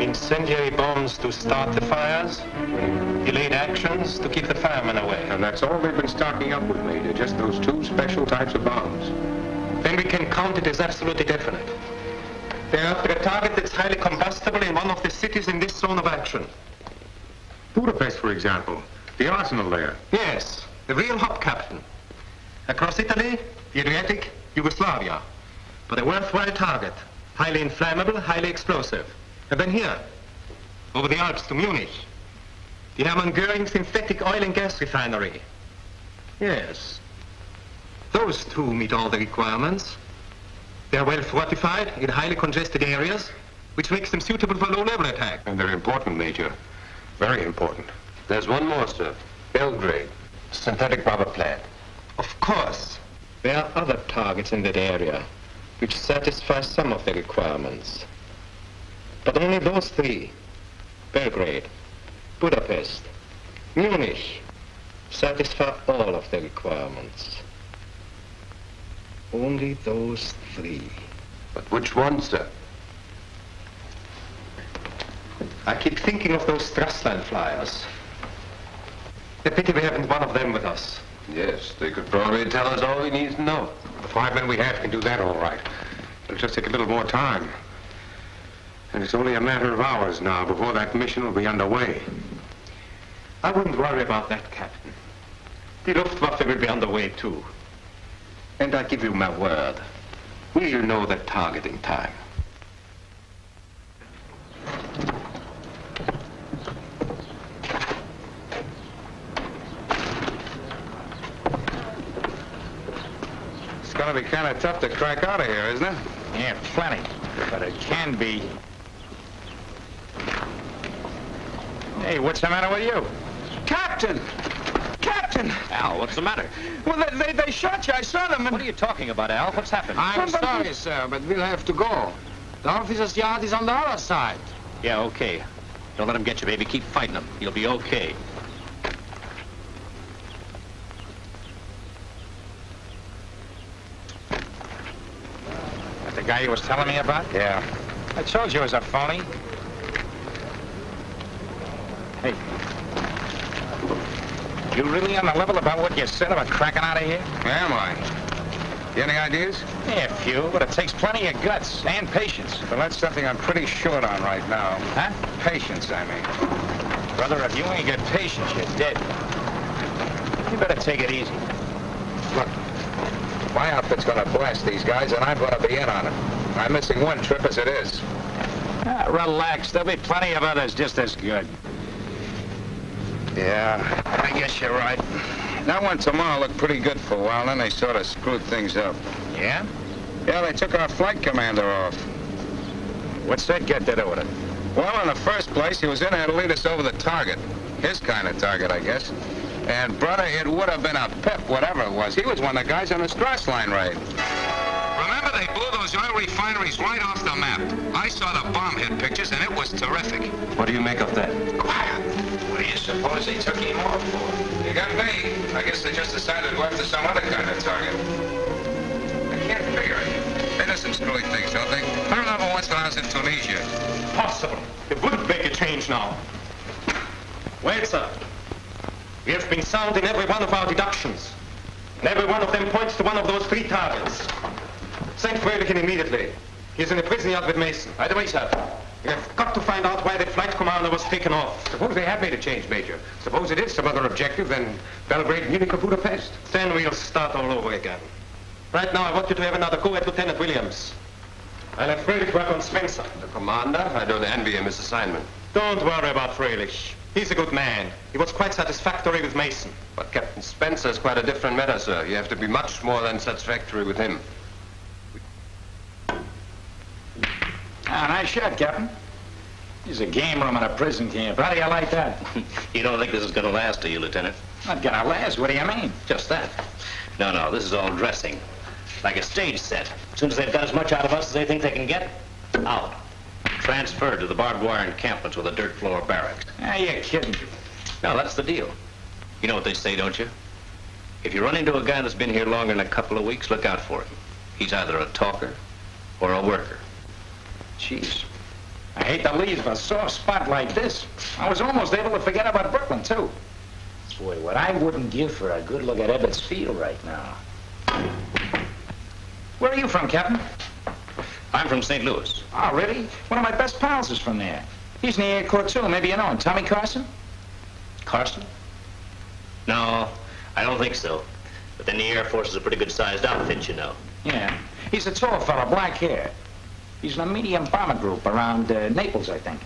Incendiary bombs to start the fires, delayed actions to keep the firemen away. And that's all they've been stocking up with, Major, just those two special types of bombs. Then we can count it as absolutely definite. They're after a target that's highly combustible in one of the cities in this zone of action. Budapest, for example. The arsenal there. Yes, the real hop captain. Across Italy, the Adriatic, Yugoslavia. But a worthwhile target. Highly inflammable, highly explosive. And then here, over the Alps to Munich. The Hermann Göring synthetic oil and gas refinery. Yes. Those two meet all the requirements. They are well fortified in highly congested areas, which makes them suitable for low-level attack. And they're important, Major. Very important. There's one more, sir. Belgrade. Synthetic rubber plant. Of course. There are other targets in that area, which satisfy some of the requirements. But only those three, Belgrade, Budapest, Munich, satisfy all of the requirements. Only those three. But which one, sir? I keep thinking of those Strassline flyers. A pity we haven't one of them with us. Yes, they could probably tell us all we need to know. The 5 men we have can do that all right. It'll just take a little more time. And it's only a matter of hours now before that mission will be underway. I wouldn't worry about that, Captain. The Luftwaffe will be underway, too. And I give you my word, we'll know the target in time. It's gonna be kind of tough to crack out of here, isn't it? Yeah, plenty. But it can be. Hey, what's the matter with you? Captain! Captain! Al, what's the matter? Well, they shot you. I saw them. And... What are you talking about, Al? What's happened? I'm sorry, sir, but we'll have to go. The officer's yard is on the other side. Yeah, okay. Don't let him get you, baby. Keep fighting him. You'll be okay. That the guy you was telling me about? Yeah. I told you it was a phony. Hey. You really on the level about what you said about cracking out of here? Am I? You any ideas? Yeah, a few, but it takes plenty of guts and patience. Well, that's something I'm pretty short on right now. Huh? Patience, I mean. Brother, if you ain't got patience, you're dead. You better take it easy. Look, my outfit's gonna blast these guys, and I'm gonna be in on it. I'm missing one trip as it is. Ah, relax. There'll be plenty of others just as good. Yeah, I guess you're right. That one tomorrow looked pretty good for a while, then they sort of screwed things up. Yeah? Yeah, they took our flight commander off. What's that got to do with it? Well, in the first place, he was in there to lead us over the target. His kind of target, I guess. And, brother, it would have been a pip, whatever it was. He was one of the guys on the Strass line raid. Remember, they blew those oil refineries right off the map. I saw the bomb hit pictures, and it was terrific. What do you make of that? Quiet. What do you suppose they took him off for? You got me. I guess they just decided to go after some other kind of target. I can't figure it. They do some screwy things, don't they? I remember once when I was in Tunisia. Possible. It would make a change now. Wait, sir. We have been sound in every one of our deductions. And every one of them points to one of those three targets. Send Fröhlichen immediately. He's in a prison yard with Mason. Right away, sir. We have got to find out why the flight commander was taken off. Suppose they have made a change, Major. Suppose it is some other objective than Belgrade, Munich, or Budapest. Then we'll start all over again. Right now, I want you to have another go at Lieutenant Williams. I'll have Fröhlich work on Spencer. The commander? I don't envy him his assignment. Don't worry about Fröhlich. He's a good man. He was quite satisfactory with Mason. But Captain Spencer's quite a different matter, sir. You have to be much more than satisfactory with him. Ah, nice shot, Captain. He's a game room in a prison camp. How do you like that? You don't think this is going to last, do you, Lieutenant? Not gonna last. What do you mean? Just that. No, this is all dressing. Like a stage set. As soon as they've got as much out of us as they think they can get, out. Transferred to the barbed wire encampments with a dirt floor barracks. Ah, you're kidding. No, that's the deal. You know what they say, don't you? If you run into a guy that's been here longer than a couple of weeks, look out for him. He's either a talker or a worker. Jeez. I hate to leave a soft spot like this. I was almost able to forget about Brooklyn, too. Boy, what I wouldn't give for a good look at Ebbets Field right now. Where are you from, Captain? I'm from St. Louis. Oh, really? One of my best pals is from there. He's in the Air Corps, too. Maybe you know him. Tommy Carson? Carson? No, I don't think so. But then the Air Force is a pretty good-sized outfit, you know. Yeah. He's a tall fella, black hair. He's in a medium bomber group around Naples, I think.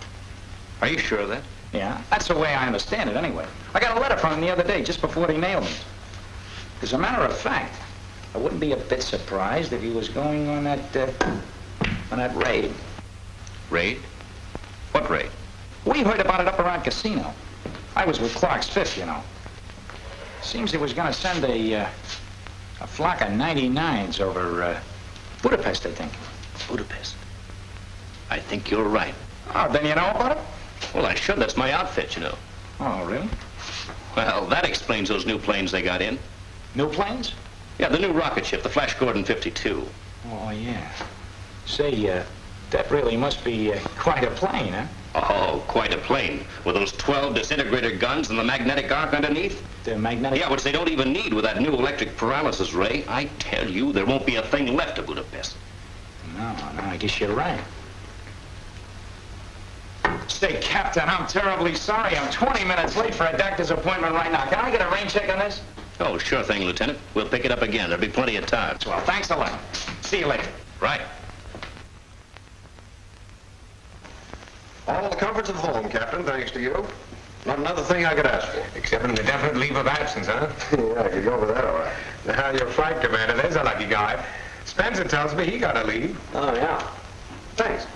Are you sure of that? Yeah, that's the way I understand it, anyway. I got a letter from him the other day, just before they nailed him. As a matter of fact, I wouldn't be a bit surprised if he was going on that raid. Raid? What raid? We heard about it up around Casino. I was with Clark's Fifth, you know. Seems he was going to send a flock of 99s over Budapest, I think. Budapest? I think you're right. Oh, then you know about it? Well, I should. That's my outfit, you know. Oh, really? Well, that explains those new planes they got in. New planes? Yeah, the new rocket ship, the Flash Gordon 52. Oh, yeah. Say, that really must be quite a plane, huh? Oh, quite a plane. With those 12 disintegrator guns and the magnetic arc underneath. The magnetic... Yeah, which they don't even need with that new electric paralysis ray. I tell you, there won't be a thing left of Budapest. No, I guess you're right. sake, Captain, I'm terribly sorry. I'm 20 minutes late for a doctor's appointment right now. Can I get a rain check on this? Oh, sure thing, Lieutenant. We'll pick it up again. There'll be plenty of time. Well, thanks a lot. See you later. Right. All the comforts of home, Captain, thanks to you. Not another thing I could ask for. Except an indefinite leave of absence, huh? Yeah, I could go over that all right. Now, your flight commander, there's a lucky guy. Spencer tells me he got to leave. Oh, yeah. Thanks.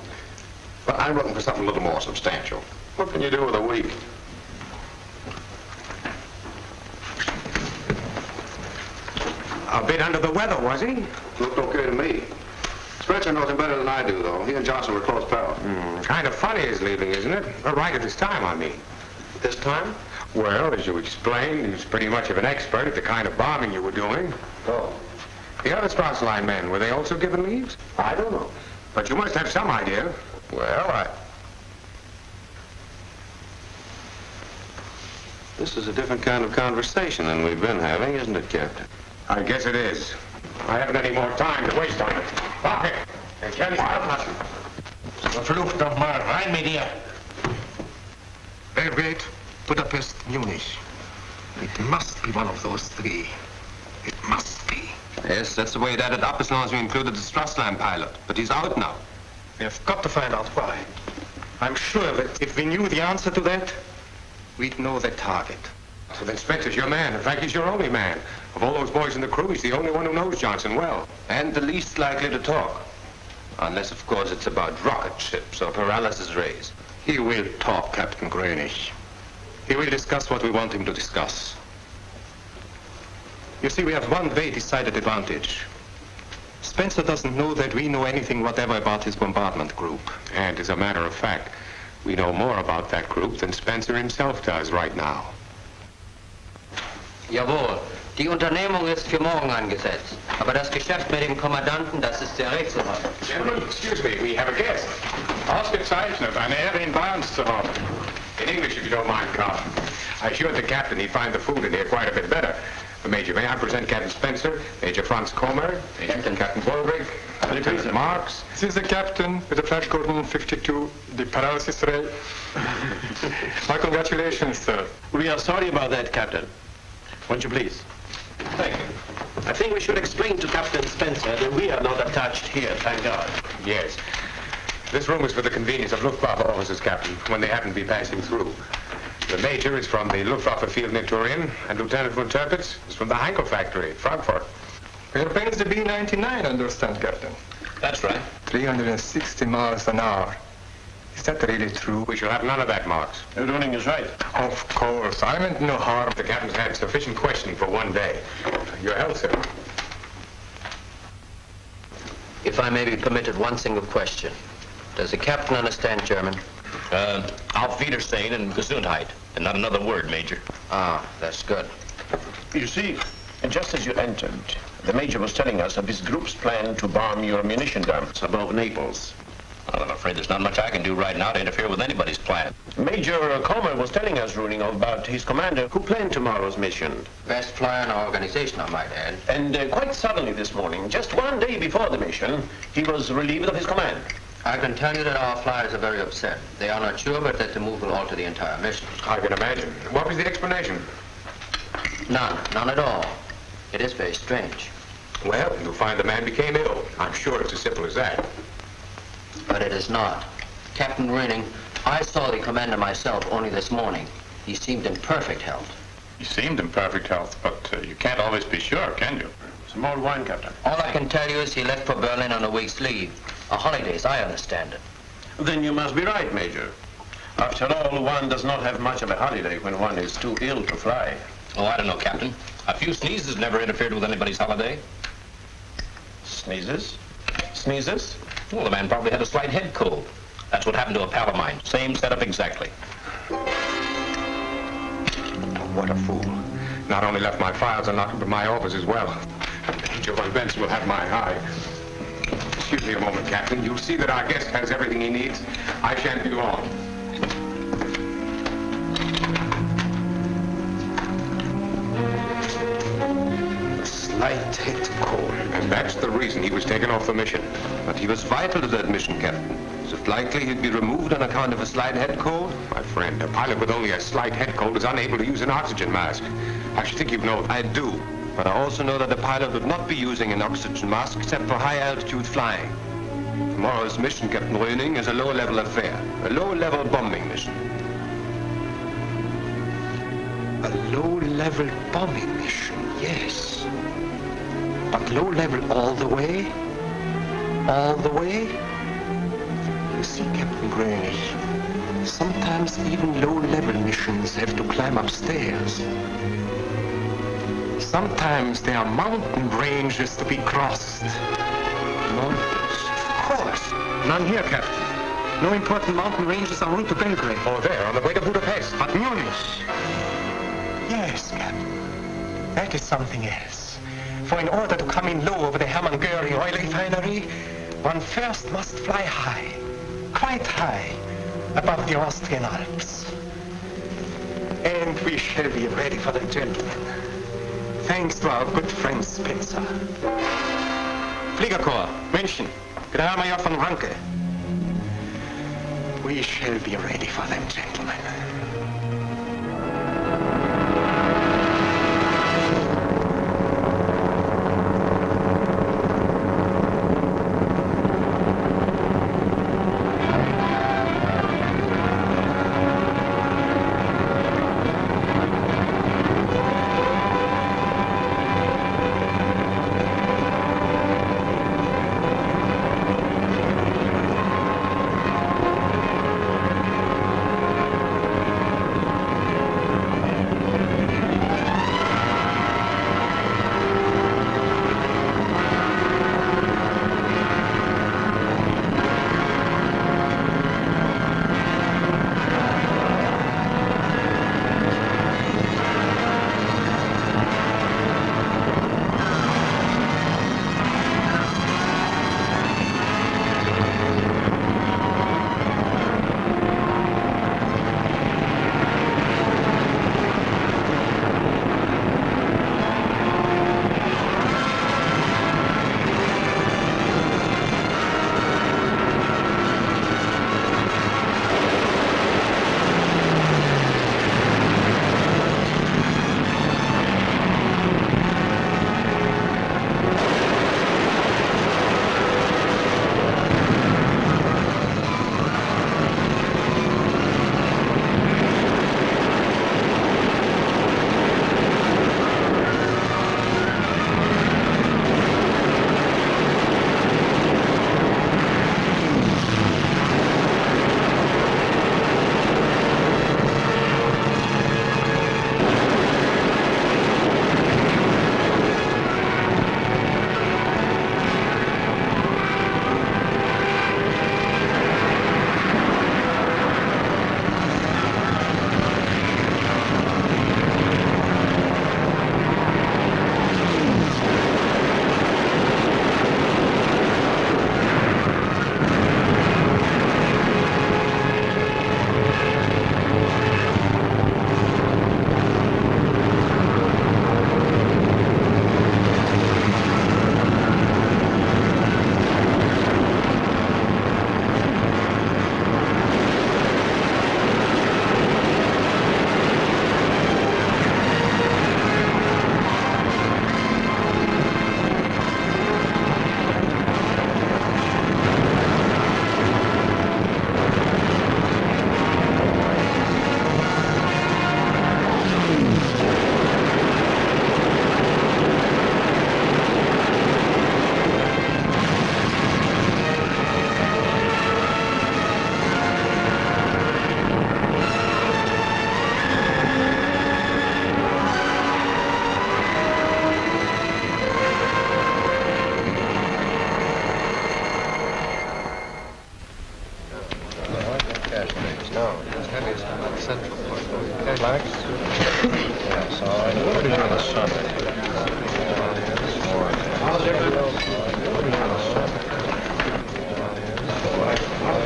But I'm looking for something a little more substantial. What can you do with a week? A bit under the weather, was he? Looked okay to me. Spencer knows him better than I do, though. He and Johnson were close pals. Kind of funny his leaving, isn't it? Right at this time, I mean. This time? Well, as you explained, he was pretty much of an expert at the kind of bombing you were doing. Oh. The other Strauss Line men, were they also given leaves? I don't know. But you must have some idea. Well, This is a different kind of conversation than we've been having, isn't it, Captain? I guess it is. I haven't any more time to waste on it. Pocket! Ich kann nicht aufpassen. Verflucht nochmal, rein mit dir. Belgrade, Budapest, Munich. It must be one of those three. It must be. Yes, that's the way it added up as long as we included the Strassline pilot. But he's out now. We've got to find out why. I'm sure that if we knew the answer to that, we'd know the target. So then Spencer's your man. In fact, he's your only man. Of all those boys in the crew, he's the only one who knows Johnson well. And the least likely to talk. Unless, of course, it's about rocket ships or paralysis rays. He will talk, Captain Greenwich. He will discuss what we want him to discuss. You see, we have one very decided advantage. Spencer doesn't know that we know anything whatever about his bombardment group. And as a matter of fact, we know more about that group than Spencer himself does right now. Jawohl. Die Unternehmung ist für morgen angesetzt. Aber das Geschäft mit dem Kommandanten, das ist sehr rätselhaft. Gentlemen, excuse me, we have a guest. Ausgezeichnet, eine Ehre in bei uns zu haben. In English, if you don't mind, Carl. I assured the captain he'd find the food in here quite a bit better. Major, may I present Captain Spencer, Major Franz Kommer, Captain Bolrich, Lieutenant Marks. This is the captain with the flash Gordon 52, the paralysis ray. My congratulations, sir. We are sorry about that, Captain. Won't you please? Thank you. I think we should explain to Captain Spencer that we are not attached here, thank God. Yes. This room is for the convenience of Luftwaffe officers, Captain, when they happen to be passing through. The Major is from the Luftwaffe Field in Turin, and Lieutenant von Tirpitz is from the Heinkel factory, Frankfurt. Your plane is the B-99, I understand, Captain. That's right. 360 miles an hour. Is that really true? We shall have none of that, Marks. Your ruling is right. Of course. I meant no harm. The captain's had sufficient questioning for one day. Your health, sir. If I may be permitted one single question. Does the captain understand German? Auf Wiedersehen and Gesundheit. And not another word, Major. Ah, that's good. You see, just as you entered, the Major was telling us of his group's plan to bomb your munition dumps above Naples. Well, I'm afraid there's not much I can do right now to interfere with anybody's plan. Major Kommer was telling us, Ruling, about his commander who planned tomorrow's mission. Best flyer in our organization, I might add. And quite suddenly this morning, just one day before the mission, he was relieved of his command. I can tell you that our flyers are very upset. They are not sure, but that the move will alter the entire mission. I can imagine. What was the explanation? None at all. It is very strange. Well, you'll find the man became ill. I'm sure it's as simple as that. But it is not. Captain Raining, I saw the commander myself only this morning. He seemed in perfect health. He seemed in perfect health, but you can't always be sure, can you? Some more wine, Captain. All I can tell you is he left for Berlin on a week's leave. A holiday, as I understand it. Then you must be right, Major. After all, one does not have much of a holiday when one is too ill to fly. Oh, I don't know, Captain. A few sneezes never interfered with anybody's holiday. Sneezes? Sneezes? Well, the man probably had a slight head cold. That's what happened to a pal of mine. Same setup exactly. What a fool. Not only left my files unlocked, but my office as well. Major von Benson will have my eye. Excuse me a moment, Captain. You'll see that our guest has everything he needs. I shan't be long. A slight head cold. And that's the reason he was taken off the mission. But he was vital to that mission, Captain. Is it likely he'd be removed on account of a slight head cold? My friend, a pilot with only a slight head cold is unable to use an oxygen mask. I should think you'd know that. I do. But I also know that the pilot would not be using an oxygen mask except for high-altitude flying. Tomorrow's mission, Captain Röning, is a low-level affair. A low-level bombing mission. A low-level bombing mission, yes. But low-level all the way? All the way? You see, Captain Graney, sometimes even low-level missions have to climb upstairs. Sometimes there are mountain ranges to be crossed. Mountains? Of course. None here, Captain. No important mountain ranges en route to Belgrade. Oh, there, on the way to Budapest. But Munich. Yes, Captain. That is something else. For in order to come in low over the Hermann Göring oil refinery, one first must fly high, quite high, above the Austrian Alps. And we shall be ready for the gentlemen. Thanks to our good friend Spencer. Fliegerkorps, München. Generalmajor von Ranke. We shall be ready for them, gentlemen.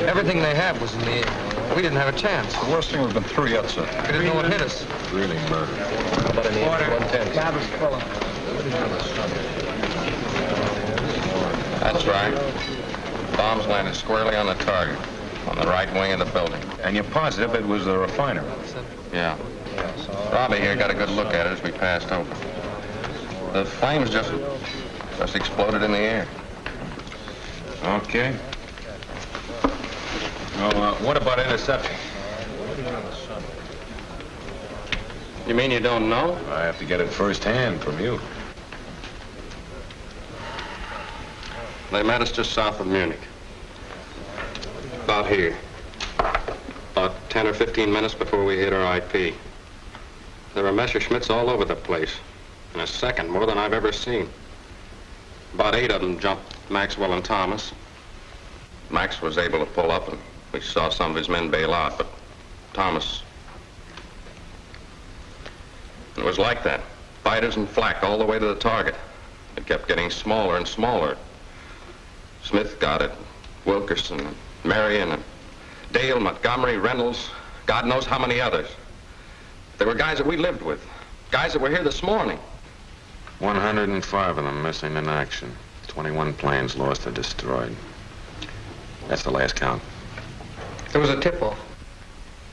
Everything they had was in the air. We didn't have a chance. The worst thing we've been through yet, sir. We didn't know what hit us. Really murder. How about in the 110? Cab is full of. That's right. Bombs landed squarely on the target. On the right wing of the building. And you're positive it was the refinery? Yeah. Robbie here got a good look at it as we passed over. The flames just exploded in the air. Okay. Well, what about intercepting? You mean you don't know? I have to get it firsthand from you. They met us just south of Munich. About here. About 10 or 15 minutes before we hit our IP. There were Messerschmitts all over the place. In a second, more than I've ever seen. About 8 of them jumped Maxwell and Thomas. Max was able to pull up, and we saw some of his men bail out, but Thomas... It was like that. Fighters and flak all the way to the target. It kept getting smaller and smaller. Smith got it. Wilkerson, and Marion, and Dale, Montgomery, Reynolds, God knows how many others. They were guys that we lived with. Guys that were here this morning. 105 of them missing in action. 21 planes lost or destroyed. That's the last count. There was a tip-off.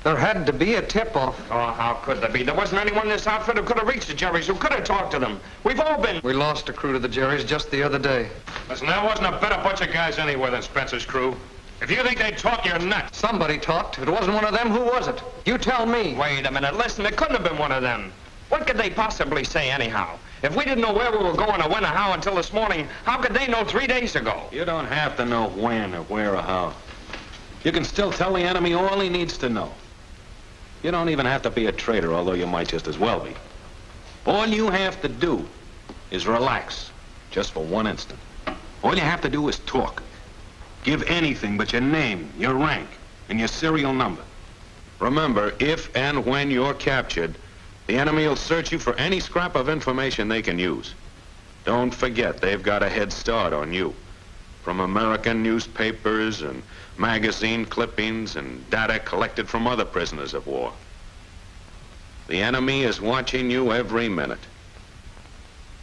There had to be a tip-off. Oh, how could there be? There wasn't anyone in this outfit who could have reached the Jerrys, who could have talked to them. We've all been... We lost a crew to the Jerrys just the other day. Listen, there wasn't a better bunch of guys anywhere than Spencer's crew. If you think they'd talk, you're nuts. Somebody talked. If it wasn't one of them, who was it? You tell me. Wait a minute. Listen, it couldn't have been one of them. What could they possibly say anyhow? If we didn't know where we were going or when or how until this morning, how could they know 3 days ago? You don't have to know when or where or how. You can still tell the enemy all he needs to know. You don't even have to be a traitor, although you might just as well be. All you have to do is relax, just for one instant. All you have to do is talk. Give anything but your name, your rank, and your serial number. Remember, if and when you're captured, the enemy will search you for any scrap of information they can use. Don't forget, they've got a head start on you. From American newspapers and magazine clippings and data collected from other prisoners of war. The enemy is watching you every minute.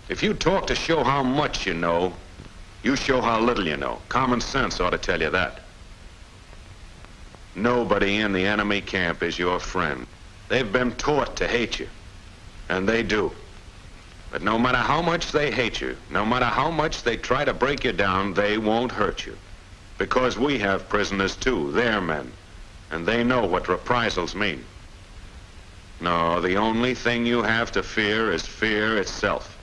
If you talk to show how much you know, you show how little you know. Common sense ought to tell you that. Nobody in the enemy camp is your friend. They've been taught to hate you, and they do. But no matter how much they hate you, no matter how much they try to break you down, they won't hurt you. Because we have prisoners too, they're men, and they know what reprisals mean. No, the only thing you have to fear is fear itself.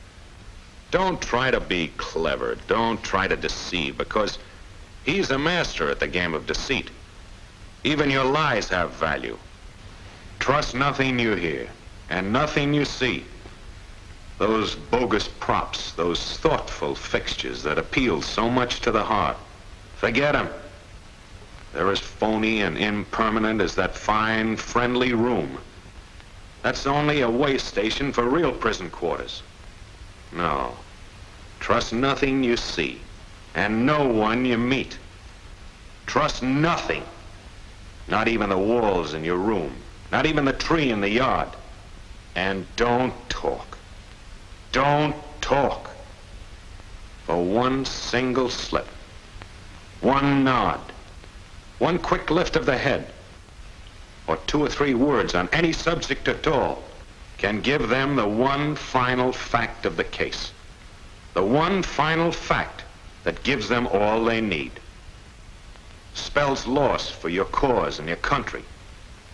Don't try to be clever, don't try to deceive, because he's a master at the game of deceit. Even your lies have value. Trust nothing you hear, and nothing you see. Those bogus props, those thoughtful fixtures that appeal so much to the heart. Forget them. They're as phony and impermanent as that fine, friendly room. That's only a way station for real prison quarters. No. Trust nothing you see, and no one you meet. Trust nothing. Not even the walls in your room. Not even the tree in the yard. And don't talk. Don't talk. For one single slip. One nod, one quick lift of the head, or 2 or 3 words on any subject at all can give them the one final fact of the case. The one final fact that gives them all they need. Spells loss for your cause and your country,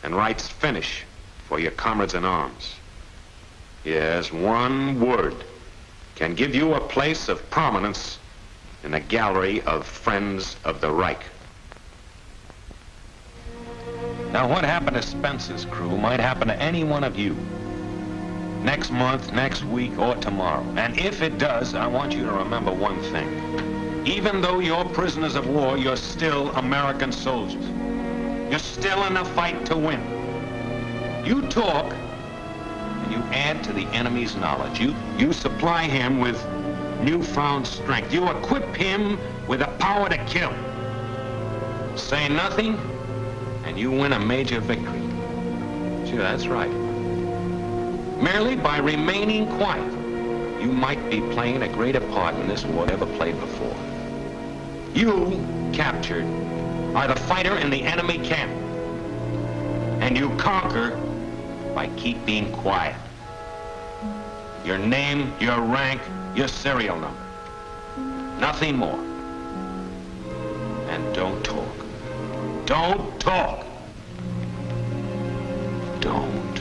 and writes finish for your comrades in arms. Yes, one word can give you a place of prominence in the gallery of friends of the Reich. Now, what happened to Spencer's crew might happen to any one of you. Next month, next week, or tomorrow. And if it does, I want you to remember one thing. Even though you're prisoners of war, you're still American soldiers. You're still in the fight to win. You talk, and you add to the enemy's knowledge. You supply him with newfound strength. You equip him with the power to kill. Say nothing, and you win a major victory. Sure, that's right. Merely by remaining quiet, you might be playing a greater part in this war than ever played before. You, captured, are the fighter in the enemy camp. And you conquer by keeping quiet. Your name, your rank, your serial number. Nothing more. And don't talk. Don't talk. Don't.